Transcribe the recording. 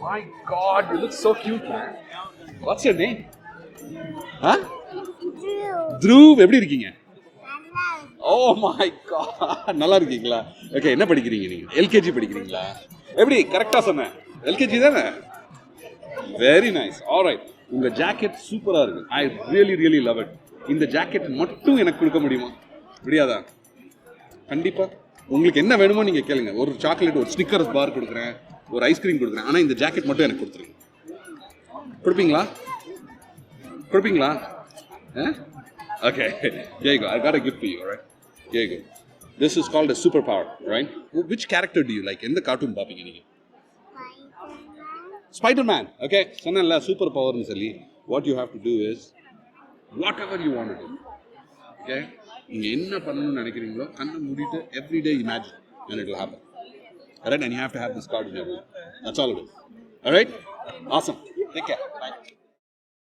My God, you look so cute, man. What's your name? Huh? Dhruv, எப்படி இருக்கீங்க? Oh my God, நல்லா இருக்கீங்களா? Okay, என்ன படிக்கிறீங்க நீங்க? LKG படிக்கிறீங்களா? எப்படி கரெக்டா சொன்னேன்? LKG தானே? Very nice. ஆல்ரைட். உங்க ஜாக்கெட் சூப்பரா இருக்கு. I really love it. இந்த ஜாக்கெட் மட்டும் எனக்கு கொடுக்க முடியுமா? முடியாதா? கண்டிப்பா. உங்களுக்கு என்ன வேணுமோ நீங்க கேளுங்க. ஒரு சாக்லேட், ஒரு ஸ்னிக்கர்ஸ் பார் கொடுக்குறேன், ஒரு ஐஸ்கிரீம் கொடுக்குறேன். ஆனா இந்த ஜாக்கெட் மட்டும் எனக்கு கொடுத்துருங்க. கொடுப்பீங்களா? கொடுப்பீங்களா? Okay, here you go. I got a gift for you, all right? Here you go. This is called a superpower, right? Which character do you like? எந்த கார்ட்டூன் பாப்பீங்க நீங்க? Spider-Man. Okay, சொன்னேன்ல சூப்பர் பவர்னு சொல்லி. What you have to do is whatever you want to do. Okay? நீங்க என்ன பண்ணணும்னு நினைக்கிறீங்களோ கண்ணை மூடிட்டு every day imagine and it will happen. All right? And you have to have this card in your room. That's all it is. All right? Awesome. Take care. Bye.